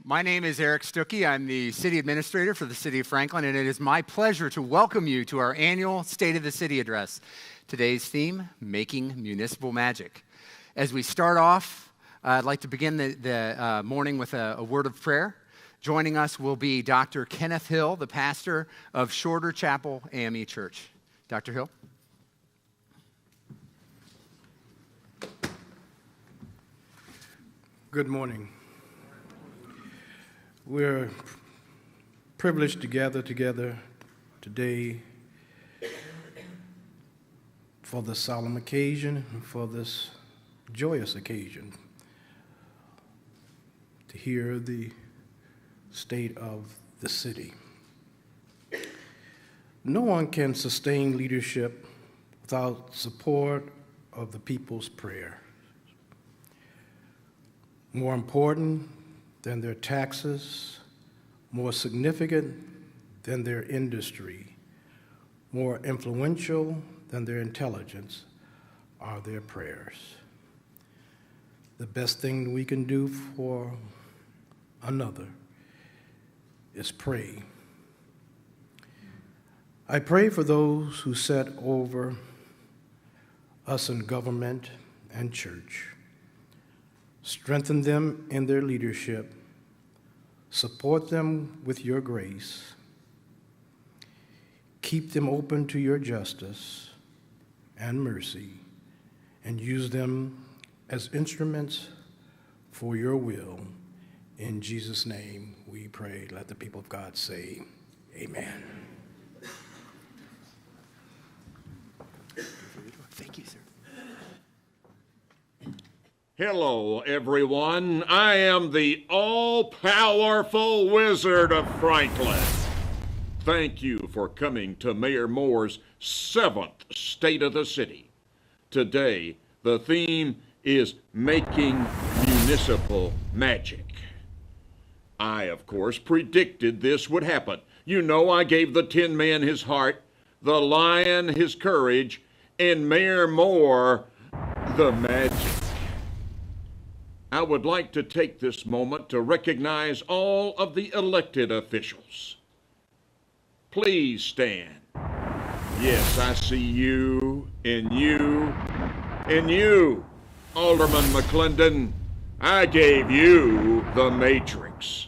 My name is Eric Stuckey. I'm the City Administrator for the City of Franklin, and it is my pleasure to welcome you to our annual State of the City Address. Today's theme, Making Municipal Magic. As we start off, I'd like to begin the morning with a word of prayer. Joining us will be Dr. Kenneth Hill, the pastor of Shorter Chapel AME Church. Dr. Hill. Good morning. We're privileged to gather together today for this solemn occasion, for this joyous occasion, to hear the state of the city. No one can sustain leadership without support of the people's prayer. More important than their taxes, more significant than their industry, more influential than their intelligence are their prayers. The best thing we can do for another is pray. I pray for those who set over us in government and church. Strengthen them in their leadership. Support them with your grace. Keep them open to your justice and mercy, and use them as instruments for your will. In Jesus' name we pray. Let the people of God say, amen. Thank you, sir. Hello, everyone. I am the all-powerful Wizard of Franklin. Thank you for coming to Mayor Moore's 7th State of the City. Today, the theme is Making Municipal Magic. I, of course, predicted this would happen. You know, I gave the Tin Man his heart, the Lion his courage, and Mayor Moore the magic. I would like to take this moment to recognize all of the elected officials. Please stand. Yes, I see you, and you, and you, Alderman McClendon. I gave you the Matrix.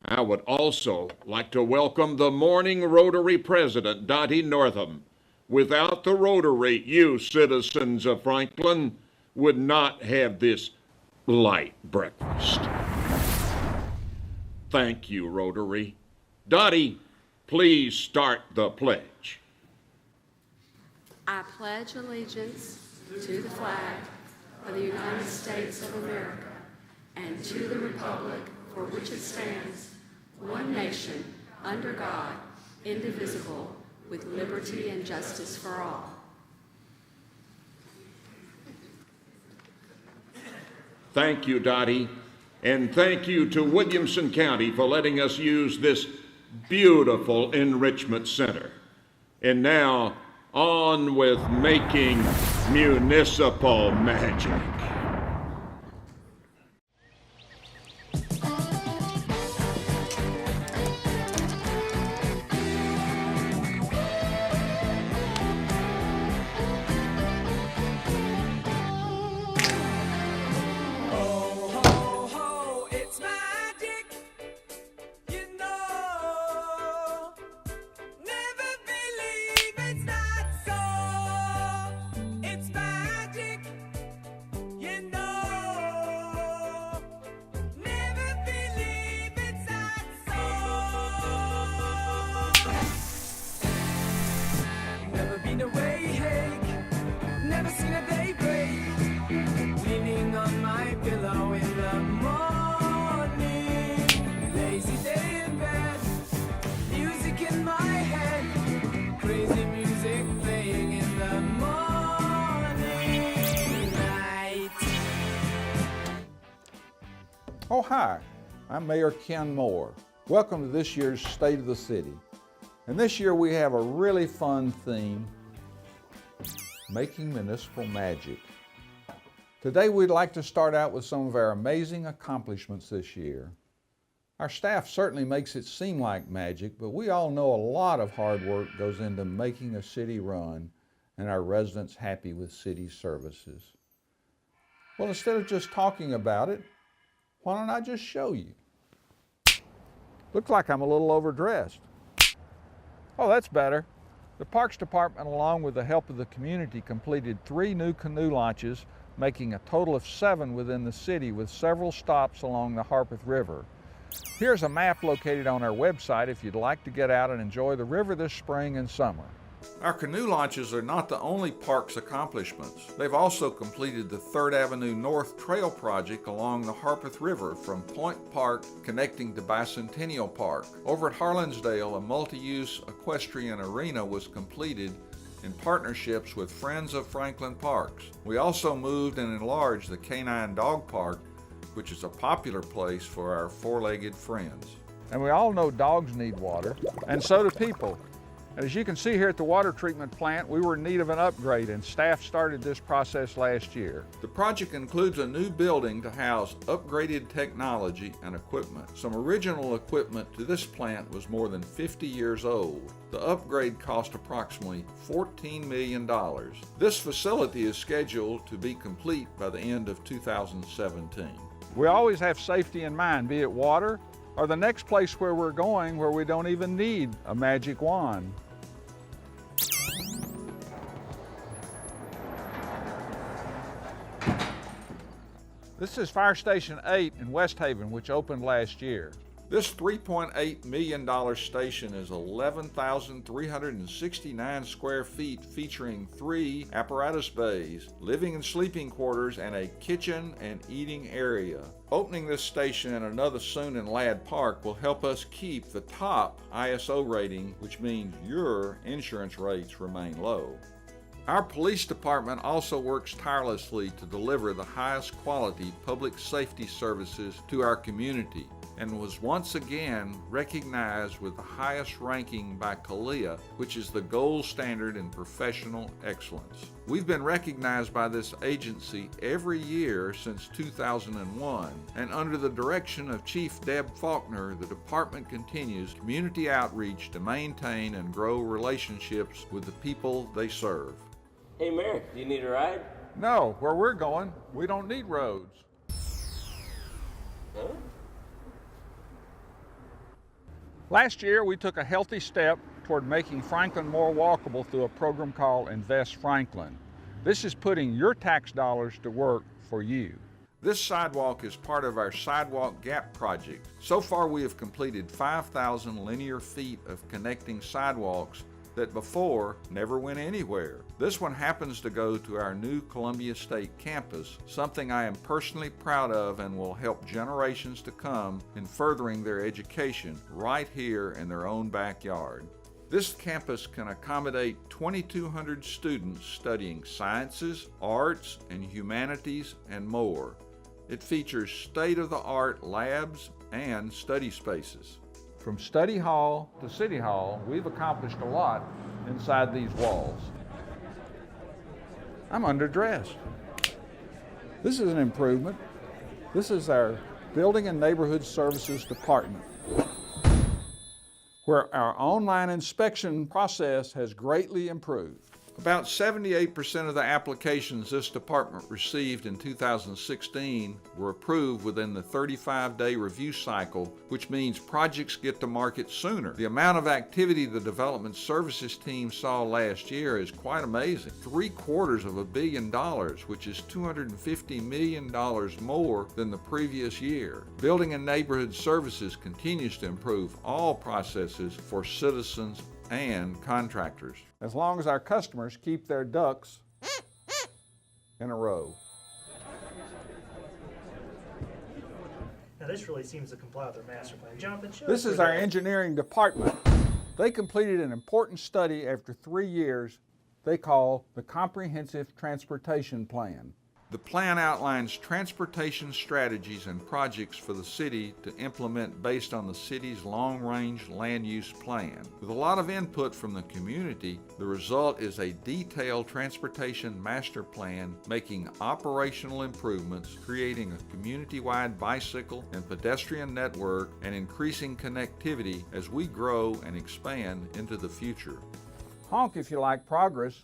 I would also like to welcome the Morning Rotary President, Dottie Northam. Without the Rotary, you citizens of Franklin would not have this light breakfast. Thank you, Rotary. Dottie, please start the pledge. I pledge allegiance to the flag of the United States of America and to the republic for which it stands, one nation, under God, indivisible, with liberty and justice for all. Thank you, Dottie, and thank you to Williamson County for letting us use this beautiful enrichment center. And now, on with making municipal magic. Oh, hi, I'm Mayor Ken Moore. Welcome to this year's State of the City. And this year we have a really fun theme, Making Municipal Magic. Today we'd like to start out with some of our amazing accomplishments this year. Our staff certainly makes it seem like magic, but we all know a lot of hard work goes into making a city run and our residents happy with city services. Well, instead of just talking about it, why don't I just show you? Looks like I'm a little overdressed. Oh, that's better. The Parks Department, along with the help of the community, completed 3 new canoe launches, making a total of 7 within the city with several stops along the Harpeth River. Here's a map located on our website if you'd like to get out and enjoy the river this spring and summer. Our canoe launches are not the only park's accomplishments. They've also completed the 3rd Avenue North Trail project along the Harpeth River from Point Park connecting to Bicentennial Park. Over at Harlansdale, a multi-use equestrian arena was completed in partnerships with Friends of Franklin Parks. We also moved and enlarged the Canine Dog Park, which is a popular place for our 4-legged friends. And we all know dogs need water, and so do people. And as you can see here at the water treatment plant, we were in need of an upgrade, and staff started this process last year. The project includes a new building to house upgraded technology and equipment. Some original equipment to this plant was more than 50 years old. The upgrade cost approximately $14 million. This facility is scheduled to be complete by the end of 2017. We always have safety in mind, be it water or the next place where we're going where we don't even need a magic wand. This is Fire Station 8 in West Haven, which opened last year. This $3.8 million station is 11,369 square feet, featuring 3 apparatus bays, living and sleeping quarters, and a kitchen and eating area. Opening this station and another soon in Ladd Park will help us keep the top ISO rating, which means your insurance rates remain low. Our police department also works tirelessly to deliver the highest quality public safety services to our community, and was once again recognized with the highest ranking by CALEA, which is the gold standard in professional excellence. We've been recognized by this agency every year since 2001, and under the direction of Chief Deb Faulkner, the department continues community outreach to maintain and grow relationships with the people they serve. Hey, Merrick, do you need a ride? No, where we're going, we don't need roads. Huh? Last year, we took a healthy step toward making Franklin more walkable through a program called Invest Franklin. This is putting your tax dollars to work for you. This sidewalk is part of our Sidewalk Gap project. So far, we have completed 5,000 linear feet of connecting sidewalks that before never went anywhere. This one happens to go to our new Columbia State campus, something I am personally proud of and will help generations to come in furthering their education right here in their own backyard. This campus can accommodate 2,200 students studying sciences, arts, and humanities, and more. It features state-of-the-art labs and study spaces. From study hall to city hall, we've accomplished a lot inside these walls. I'm underdressed. This is an improvement. This is our Building and Neighborhood Services Department, where our online inspection process has greatly improved. About 78% of the applications this department received in 2016 were approved within the 35-day review cycle, which means projects get to market sooner. The amount of activity the development services team saw last year is quite amazing. $750 million, which is $250 million more than the previous year. Building and Neighborhood Services continues to improve all processes for citizens and contractors, as long as our customers keep their ducks in a row. Now this really seems to comply with their master plan. Jonathan, show This us is where our they're at. engineering department. They completed an important study after 3 years they call the Comprehensive Transportation Plan. The plan outlines transportation strategies and projects for the city to implement based on the city's long-range land use plan. With a lot of input from the community, the result is a detailed transportation master plan making operational improvements, creating a community-wide bicycle and pedestrian network, and increasing connectivity as we grow and expand into the future. Honk if you like progress.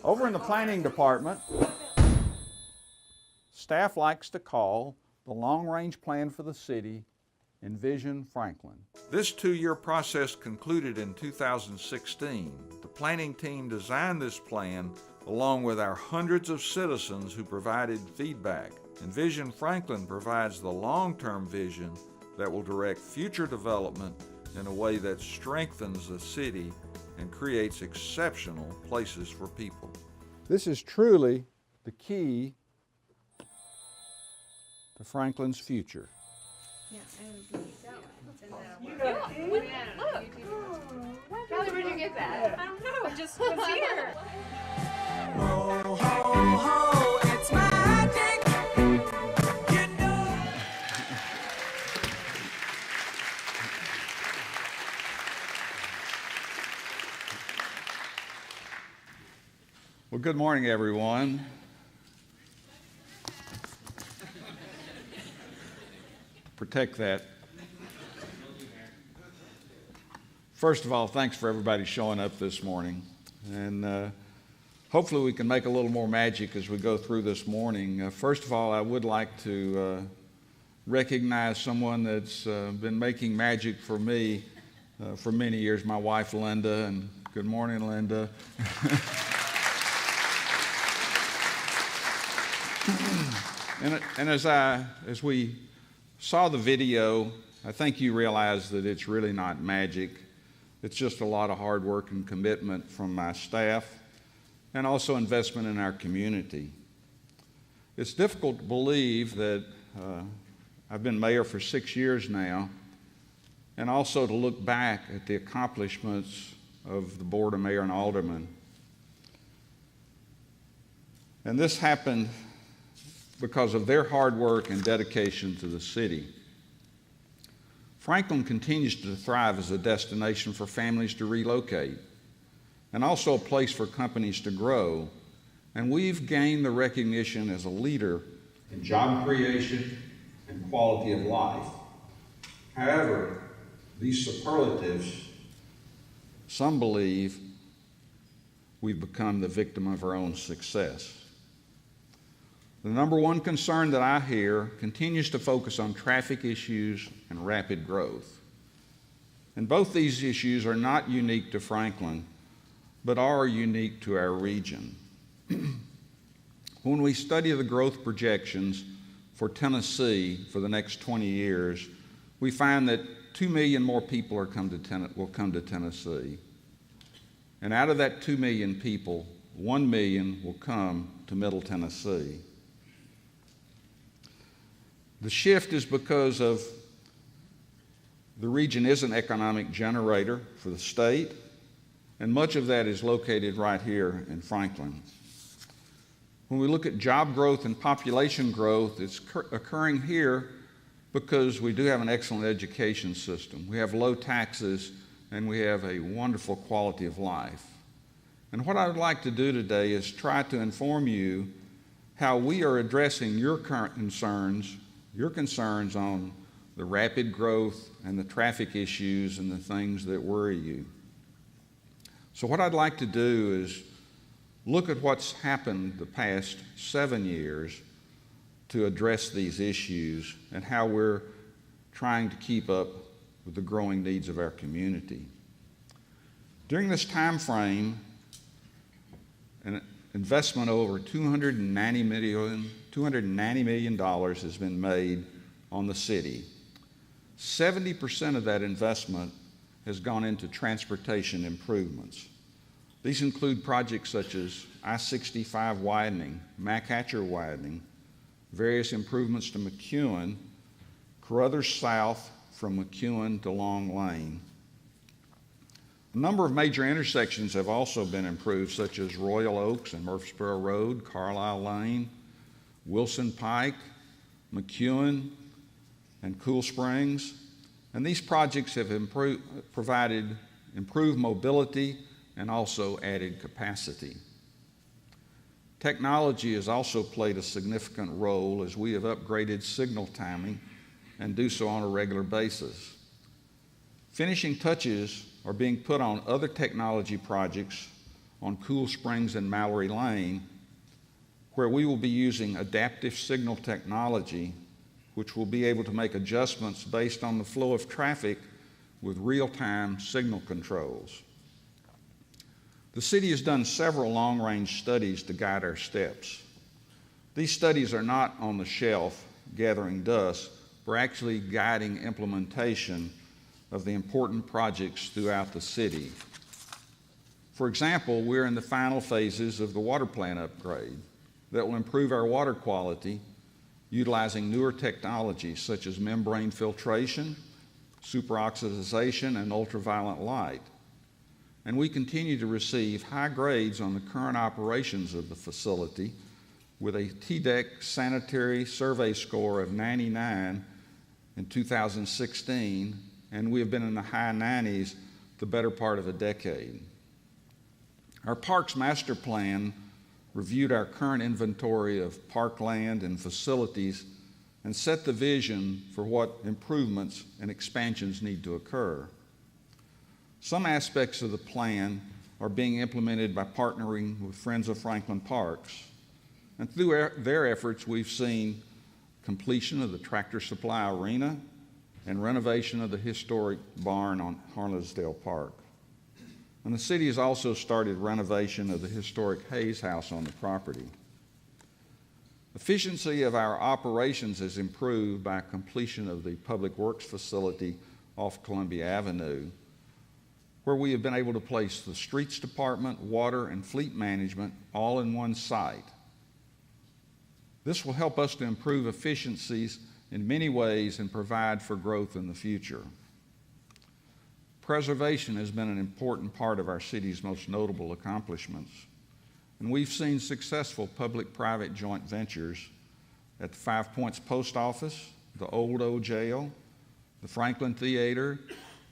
Over in the planning department, staff likes to call the long-range plan for the city Envision Franklin. This 2-year process concluded in 2016. The planning team designed this plan along with our hundreds of citizens who provided feedback. Envision Franklin provides the long-term vision that will direct future development in a way that strengthens the city and creates exceptional places for people. This is truly the key to Franklin's future. Kelly, where'd you get that? I don't know, it just was here. Ho, ho, ho, it's magic. You know. Well, good morning, everyone. Protect that. First of all, thanks for everybody showing up this morning. And hopefully we can make a little more magic as we go through this morning. First of all, I would like to recognize someone that's been making magic for me for many years, my wife, Linda. And good morning, Linda. And as we saw the video, I think you realize that it's really not magic. It's just a lot of hard work and commitment from my staff and also investment in our community. It's difficult to believe that I've been mayor for 6 years now, and also to look back at the accomplishments of the Board of Mayor and Aldermen. And this happened because of their hard work and dedication to the city. Franklin continues to thrive as a destination for families to relocate and also a place for companies to grow. And we've gained the recognition as a leader in job creation and quality of life. However, these superlatives, some believe we've become the victim of our own success. The number one concern that I hear continues to focus on traffic issues and rapid growth. And both these issues are not unique to Franklin, but are unique to our region. When we study the growth projections for Tennessee for the next 20 years, we find that 2 million more people will come to Tennessee. And out of that 2 million people, 1 million will come to Middle Tennessee. The shift is because of the region is an economic generator for the state, and much of that is located right here in Franklin. When we look at job growth and population growth, it's occurring here because we do have an excellent education system. We have low taxes, and we have a wonderful quality of life. And what I would like to do today is try to inform you how we are addressing your current concerns, your concerns on the rapid growth and the traffic issues and the things that worry you. So what I'd like to do is look at what's happened the past 7 years to address these issues and how we're trying to keep up with the growing needs of our community. During this time frame, an investment over $290 million has been made on the city. 70% of that investment has gone into transportation improvements. These include projects such as I-65 widening, Mac Hatcher widening, various improvements to McEwen, Carruthers South from McEwen to Long Lane. A number of major intersections have also been improved, such as Royal Oaks and Murfreesboro Road, Carlisle Lane, Wilson Pike, McEwen, and Cool Springs. And these projects have provided improved mobility and also added capacity. Technology has also played a significant role as we have upgraded signal timing and do so on a regular basis. Finishing touches are being put on other technology projects on Cool Springs and Mallory Lane, where we will be using adaptive signal technology, which will be able to make adjustments based on the flow of traffic with real-time signal controls. The city has done several long-range studies to guide our steps. These studies are not on the shelf gathering dust, but actually guiding implementation of the important projects throughout the city. For example, we're in the final phases of the water plant upgrade that will improve our water quality utilizing newer technologies such as membrane filtration, superoxidization, and ultraviolet light. And we continue to receive high grades on the current operations of the facility with a TDEC sanitary survey score of 99 in 2016, and we have been in the high 90s the better part of a decade. Our Parks Master Plan reviewed our current inventory of parkland and facilities and set the vision for what improvements and expansions need to occur. Some aspects of the plan are being implemented by partnering with Friends of Franklin Parks, and through their efforts we've seen completion of the Tractor Supply Arena and renovation of the historic barn on Harlesdale Park. And the city has also started renovation of the historic Hayes House on the property. Efficiency of our operations is improved by completion of the Public Works facility off Columbia Avenue, where we have been able to place the Streets Department, Water, and Fleet Management all in one site. This will help us to improve efficiencies in many ways and provide for growth in the future. Preservation has been an important part of our city's most notable accomplishments, and we've seen successful public-private joint ventures at the Five Points Post Office, the Old O Jail, the Franklin Theater,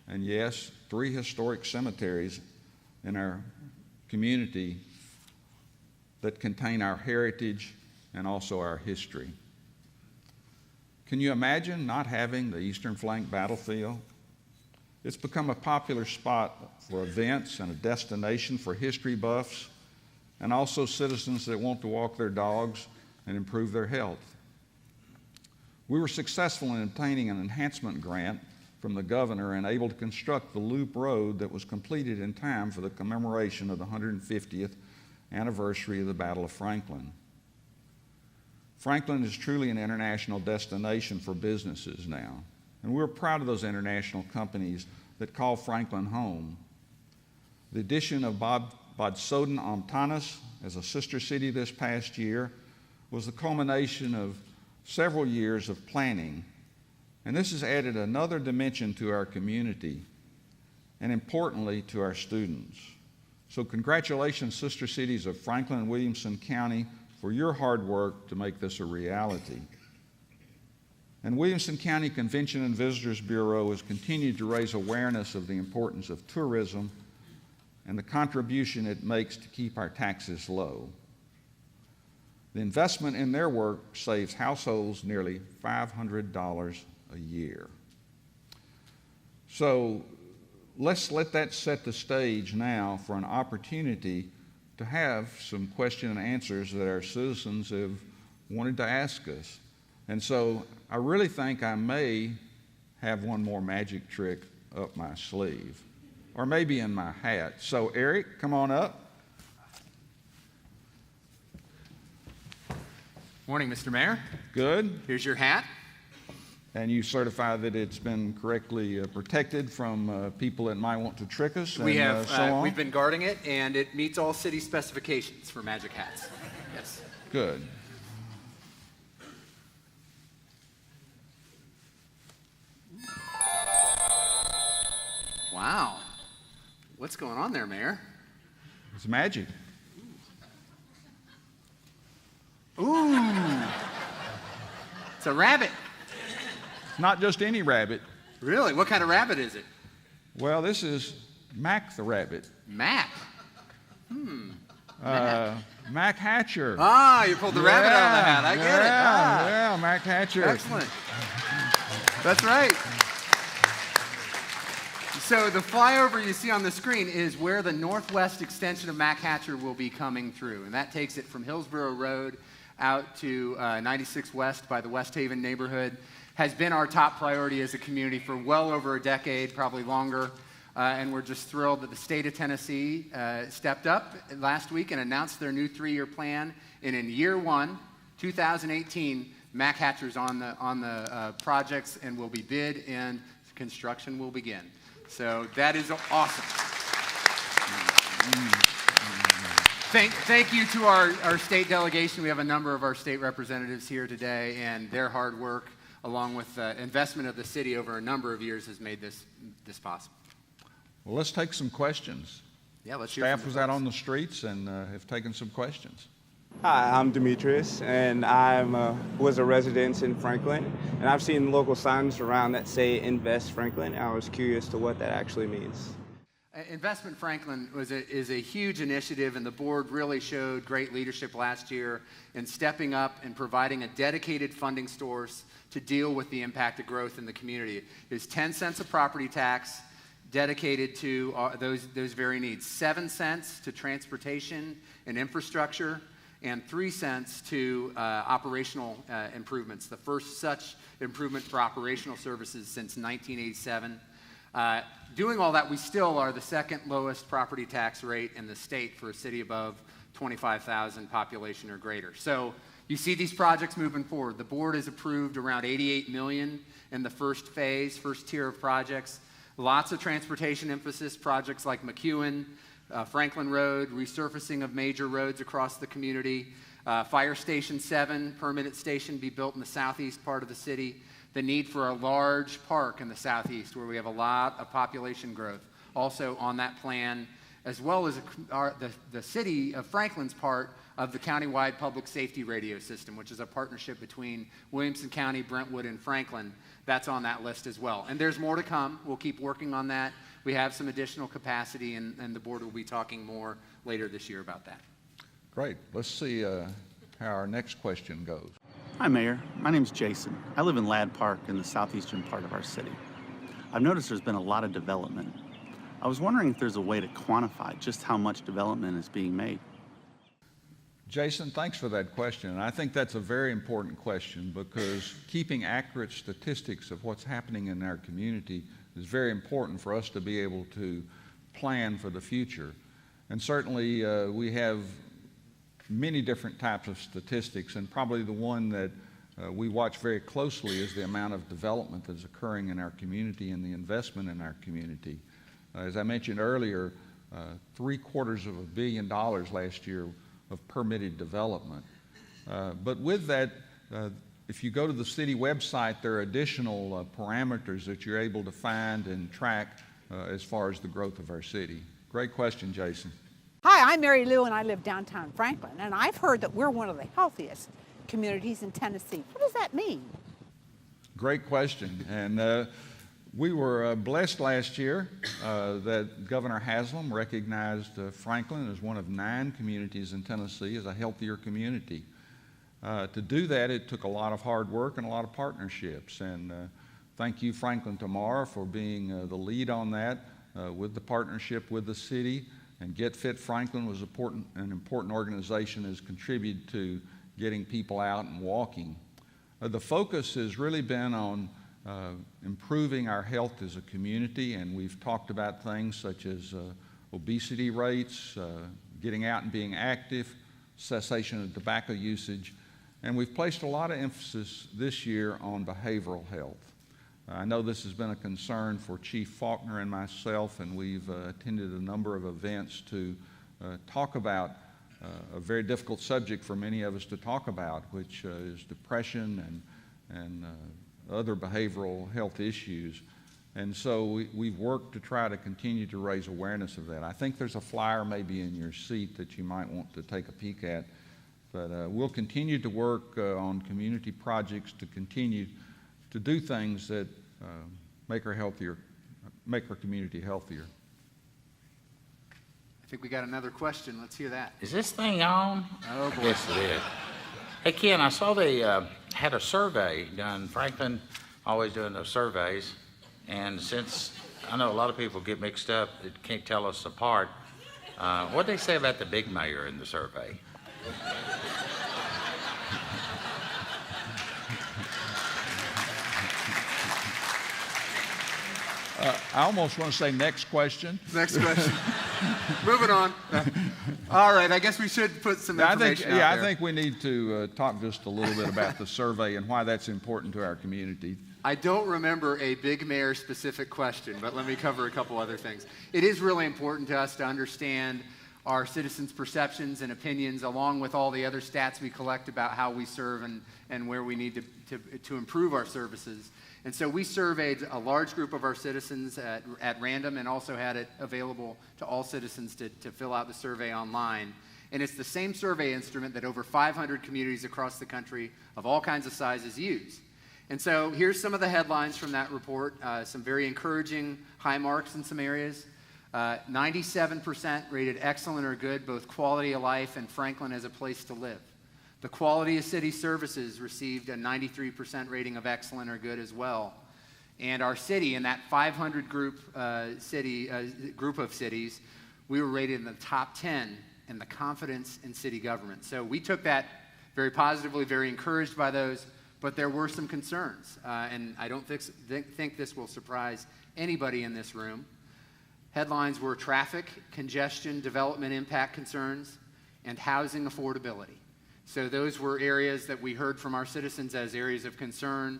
and yes, 3 historic cemeteries in our community that contain our heritage and also our history. Can you imagine not having the Eastern Flank Battlefield? It's become a popular spot for events and a destination for history buffs and also citizens that want to walk their dogs and improve their health. We were successful in obtaining an enhancement grant from the governor and able to construct the loop road that was completed in time for the commemoration of the 150th anniversary of the Battle of Franklin. Franklin is truly an international destination for businesses now, and we're proud of those international companies that call Franklin home. The addition of Bad Soden am Taunus as a sister city this past year was the culmination of several years of planning, and this has added another dimension to our community and importantly to our students. So congratulations, sister cities of Franklin and Williamson County, for your hard work to make this a reality. And Williamson County Convention and Visitors Bureau has continued to raise awareness of the importance of tourism and the contribution it makes to keep our taxes low. The investment in their work saves households nearly $500 a year. So let's let that set the stage now for an opportunity to have some question and answers that our citizens have wanted to ask us. And so I really think I may have one more magic trick up my sleeve, or maybe in my hat. So Eric, come on up. Morning, Mr. Mayor. Good. Here's your hat. And you certify that it's been correctly protected from people that might want to trick us. We have. So on. We've been guarding it, and it meets all city specifications for magic hats. Yes. Good. Wow. What's going on there, Mayor? It's magic. Ooh. It's a rabbit. It's not just any rabbit. Really? What kind of rabbit is it? Well, this is Mac the rabbit. Mac. Mac Hatcher. Ah, you pulled the rabbit out of the hat. I get it. Ah. Yeah, Mac Hatcher. Excellent. That's right. So the flyover you see on the screen is where the northwest extension of Mac Hatcher will be coming through. And that takes it from Hillsborough Road out to 96 West by the West Haven neighborhood. Has been our top priority as a community for well over a decade, probably longer. And we're just thrilled that the state of Tennessee stepped up last week and announced their new 3-year plan. And in year 1, 2018, Mac Hatcher's on the projects and will be bid and construction will begin. So that is awesome. Thank you to our state delegation. We have a number of our state representatives here today, and their hard work, along with investment of the city over a number of years, has made this possible. Well, let's take some questions. Yeah, let's hear Staff from was the out folks. on the streets and have taken some questions. Hi, I'm Demetrius, and I was a resident in Franklin, and I've seen local signs around that say Invest Franklin. I was curious to what that actually means. Investment Franklin is a huge initiative, and the board really showed great leadership last year in stepping up and providing a dedicated funding source to deal with the impact of growth in the community. It is 10 cents of property tax dedicated to those very needs, 7 cents to transportation and infrastructure, and 3 cents to operational improvements, the first such improvement for operational services since 1987. Doing all that, we still are the second lowest property tax rate in the state for a city above 25,000 population or greater. So you see these projects moving forward. The board has approved around $88 million in the first phase, first tier of projects. Lots of transportation emphasis, projects like McEwen, Franklin Road, resurfacing of major roads across the community, Fire Station 7, permanent station be built in the southeast part of the city, the need for a large park in the southeast where we have a lot of population growth, also on that plan, as well as the city of Franklin's part of the countywide public safety radio system, which is a partnership between Williamson County, Brentwood, and Franklin. That's on that list as well. And there's more to come. We'll keep working on that. We have some additional capacity, and the board will be talking more later this year about that. Great. Let's see how our next question goes. Hi, Mayor. My name's Jason. I live in Ladd Park in the southeastern part of our city. I've noticed there's been a lot of development. I was wondering if there's a way to quantify just how much development is being made. Jason, thanks for that question. And I think that's a very important question because keeping accurate statistics of what's happening in our community is very important for us to be able to plan for the future. And certainly we have many different types of statistics, and probably the one that we watch very closely is the amount of development that's occurring in our community and the investment in our community. As I mentioned earlier, $750 million last year of permitted development. But with that, if you go to the city website, there are additional parameters that you're able to find and track as far as the growth of our city. Great question, Jason. Hi, I'm Mary Lou, and I live downtown Franklin, and I've heard that we're one of the healthiest communities in Tennessee. What does that mean? Great question. And we were blessed last year that Governor Haslam recognized Franklin as one of 9 communities in Tennessee as a healthier community. To do that, it took a lot of hard work and a lot of partnerships. And thank you, Franklin Tamar, for being the lead on that with the partnership with the city. And Get Fit Franklin was an important organization that has contributed to getting people out and walking. The focus has really been on improving our health as a community, and we've talked about things such as obesity rates, getting out and being active, cessation of tobacco usage, and we've placed a lot of emphasis this year on behavioral health. I know this has been a concern for Chief Faulkner and myself, and we've attended a number of events to talk about a very difficult subject for many of us to talk about, which is depression and other behavioral health issues. And so we've worked to try to continue to raise awareness of that. I think there's a flyer maybe in your seat that you might want to take a peek at. But we'll continue to work on community projects to continue to do things that make our community healthier. I think we got another question. Let's hear that. Is this thing on? Oh, boy. Yes, it is. Hey, Ken, I saw they had a survey done. Franklin always doing those surveys. And since I know a lot of people get mixed up, that can't tell us apart, what did they say about the big mayor in the survey? I almost want to say next question. Next question. Moving on. All right, I guess we should put some information out there. I think we need to talk just a little bit about the survey and why that's important to our community. I don't remember a big mayor specific question, but let me cover a couple other things. It is really important to us to understand our citizens' perceptions and opinions, along with all the other stats we collect about how we serve and where we need to improve our services. And so we surveyed a large group of our citizens at random, and also had it available to all citizens to fill out the survey online. And it's the same survey instrument that over 500 communities across the country of all kinds of sizes use. And so here's some of the headlines from that report, some very encouraging high marks in some areas. 97% rated excellent or good, both quality of life and Franklin as a place to live. The quality of city services received a 93% rating of excellent or good as well. And our city, in that 500 group of cities, we were rated in the top 10 in the confidence in city government. So we took that very positively, very encouraged by those, but there were some concerns. And I don't think this will surprise anybody in this room. Headlines were traffic, congestion, development impact concerns, and housing affordability. So those were areas that we heard from our citizens as areas of concern.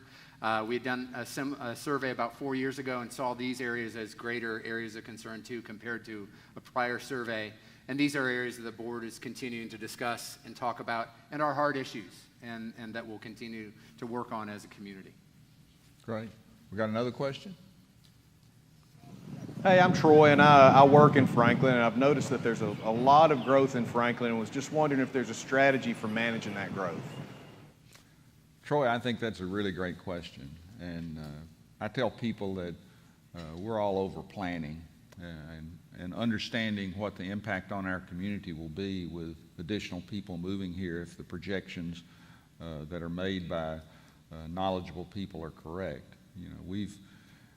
We had done a survey about 4 years ago and saw these areas as greater areas of concern too, compared to a prior survey. And these are areas that the board is continuing to discuss and talk about, and are hard issues, and that we'll continue to work on as a community. Great. We got another question? Hey, I'm Troy, and I work in Franklin, and I've noticed that there's a lot of growth in Franklin, and was just wondering if there's a strategy for managing that growth. Troy, I think that's a really great question. And I tell people that we're all over planning and understanding what the impact on our community will be with additional people moving here if the projections that are made by knowledgeable people are correct. You know,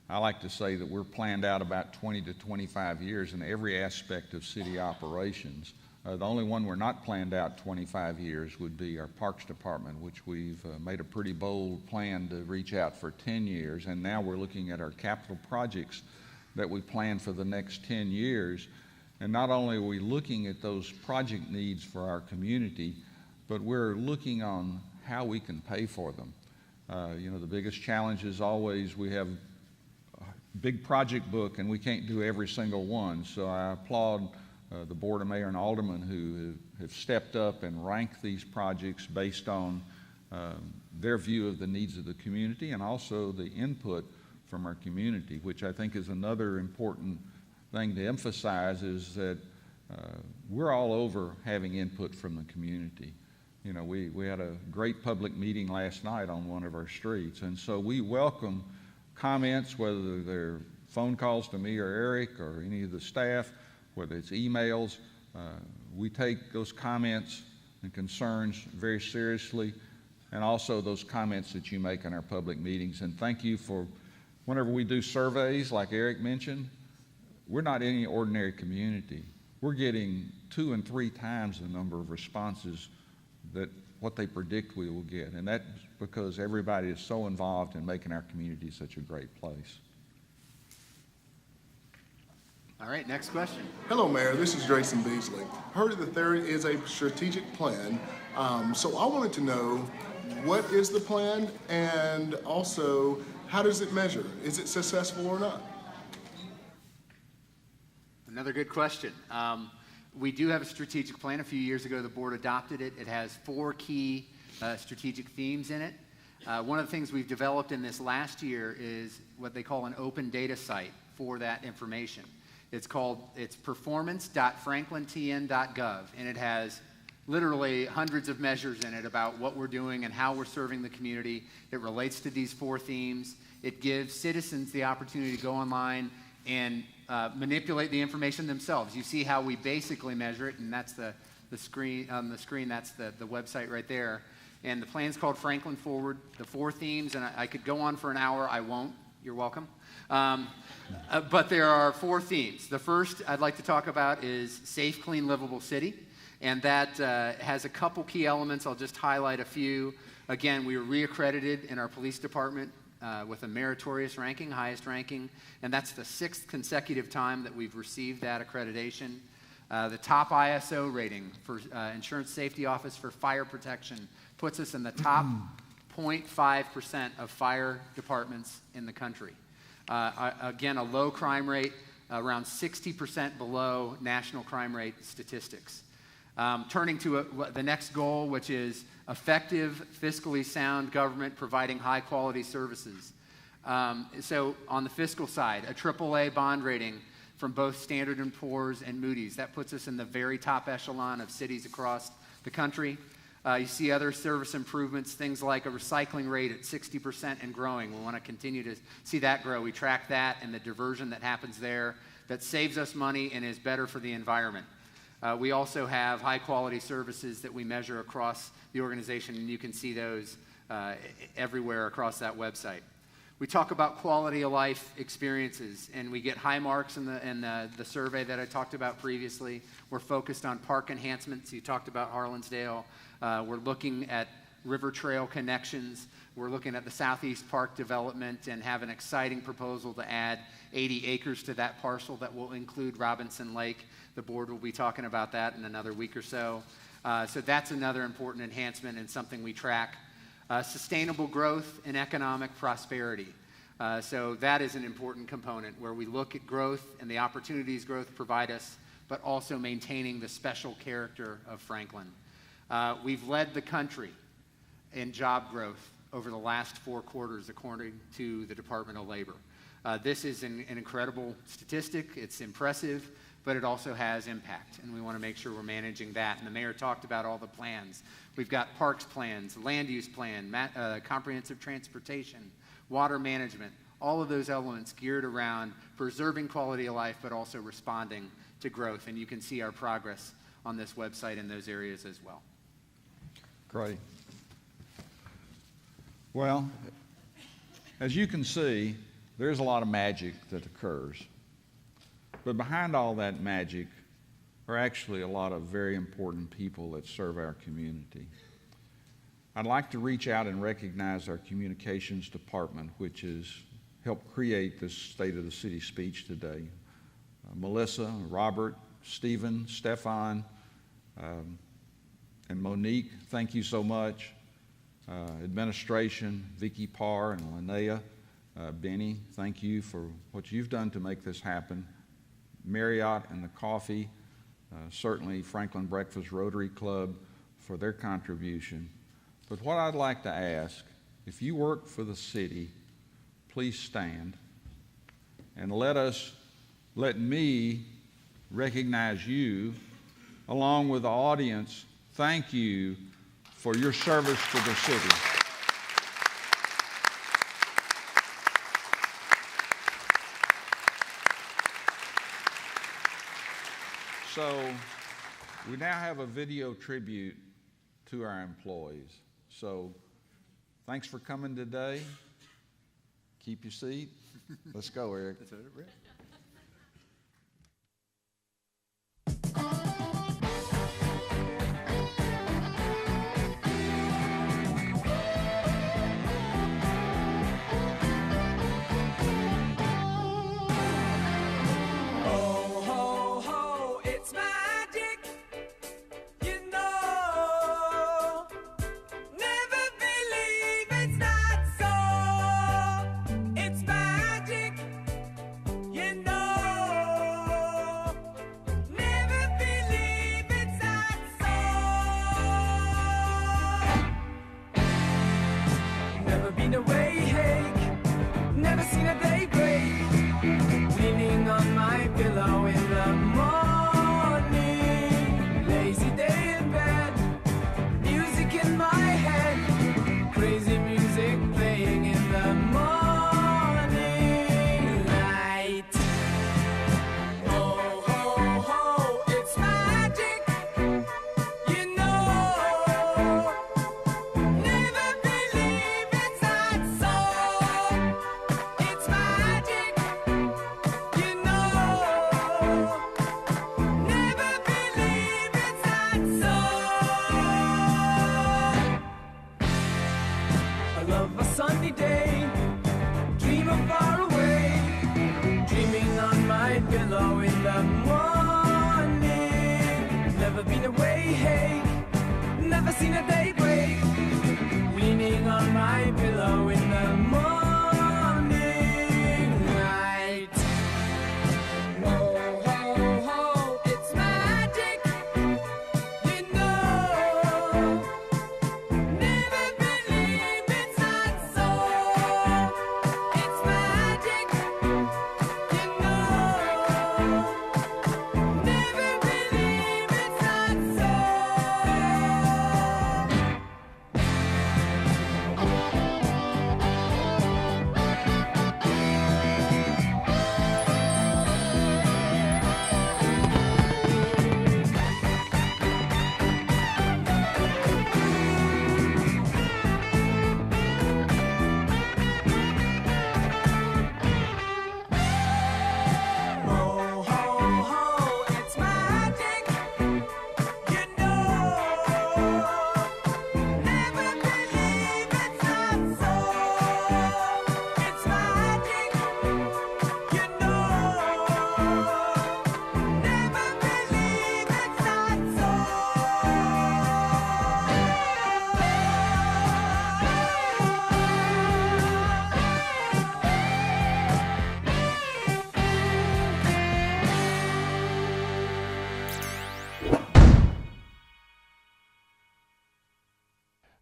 I like to say that we're planned out about 20 to 25 years in every aspect of city operations. The only one we're not planned out 25 years would be our Parks Department, which we've made a pretty bold plan to reach out for 10 years. And now we're looking at our capital projects that we plan for the next 10 years. And not only are we looking at those project needs for our community, but we're looking on how we can pay for them. You know, the biggest challenge is always we have big project book and we can't do every single one. So I applaud the Board of Mayor and Aldermen who have stepped up and ranked these projects based on their view of the needs of the community and also the input from our community, which I think is another important thing to emphasize, is that we're all over having input from the community. You know, we had a great public meeting last night on one of our streets, and so we welcome comments, whether they're phone calls to me or Eric or any of the staff, whether it's emails. We take those comments and concerns very seriously, and also those comments that you make in our public meetings. And thank you for, whenever we do surveys, like Eric mentioned, we're not any ordinary community. We're getting 2 and 3 times the number of responses that what they predict we will get. And that's because everybody is so involved in making our community such a great place. All right, next question. Hello, Mayor. This is Jason Beasley. Heard that there is a strategic plan. So I wanted to know, what is the plan, and also how does it measure? Is it successful or not? Another good question. We do have a strategic plan. A few years ago, the board adopted it. It has 4 key strategic themes in it. One of the things we've developed in this last year is what they call an open data site for that information. It's performance.franklintn.gov, and it has literally hundreds of measures in it about what we're doing and how we're serving the community. It relates to these 4 themes. It gives citizens the opportunity to go online and manipulate the information themselves. You see how we basically measure it, and that's the screen on the screen. That's the website right there. And the plan's called Franklin Forward. The 4 themes, and I could go on for an hour. I won't. You're welcome. But there are 4 themes. The first I'd like to talk about is Safe, Clean, Livable City. And that has a couple key elements. I'll just highlight a few. Again, we were reaccredited in our police department with a meritorious ranking, highest ranking. And that's the 6th consecutive time that we've received that accreditation. The top ISO rating for Insurance Safety Office for fire protection puts us in the top 0.5% of fire departments in the country. Again, a low crime rate, around 60% below national crime rate statistics. Turning to the next goal, which is effective, fiscally sound government providing high-quality services. So on the fiscal side, a AAA bond rating from both Standard & Poor's and Moody's. That puts us in the very top echelon of cities across the country. You see other service improvements, things like a recycling rate at 60% and growing. We want to continue to see that grow. We track that and the diversion that happens there that saves us money and is better for the environment. We also have high-quality services that we measure across the organization, and you can see those everywhere across that website. We talk about quality of life experiences, and we get high marks in the survey that I talked about previously. We're focused on park enhancements. You talked about Harlansdale. We're looking at river trail connections. We're looking at the Southeast Park development and have an exciting proposal to add 80 acres to that parcel that will include Robinson Lake. The board will be talking about that in another week or so. So that's another important enhancement and something we track. Sustainable growth and economic prosperity. So that is an important component where we look at growth and the opportunities growth provide us, but also maintaining the special character of Franklin. We've led the country in job growth over the last 4 quarters, according to the Department of Labor. This is an incredible statistic. It's impressive, but it also has impact, and we want to make sure we're managing that. And the mayor talked about all the plans. We've got parks plans, land use plan, comprehensive transportation, water management, all of those elements geared around preserving quality of life, but also responding to growth. And you can see our progress on this website in those areas as well. Great. Well, as you can see, there's a lot of magic that occurs. But behind all that magic are actually a lot of very important people that serve our community. I'd like to reach out and recognize our communications department, which has helped create this State of the City speech today. Melissa, Robert, Stephen, Stefan, and Monique, thank you so much. Administration, Vicki Parr and Linnea, Benny, thank you for what you've done to make this happen. Marriott and the coffee, certainly Franklin Breakfast Rotary Club for their contribution. But what I'd like to ask, if you work for the city, please stand and let me recognize you along with the audience. Thank you for your service to the city. So we now have a video tribute to our employees. So thanks for coming today. Keep your seat. Let's go, Eric. That's it, Rick. You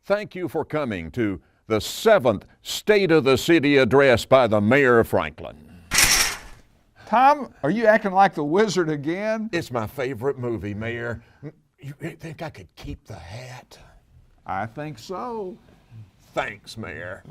Thank you for coming to the 7th State of the City address by the Mayor of Franklin. Tom, are you acting like the wizard again? It's my favorite movie, Mayor. You think I could keep the hat? I think so. Thanks, Mayor.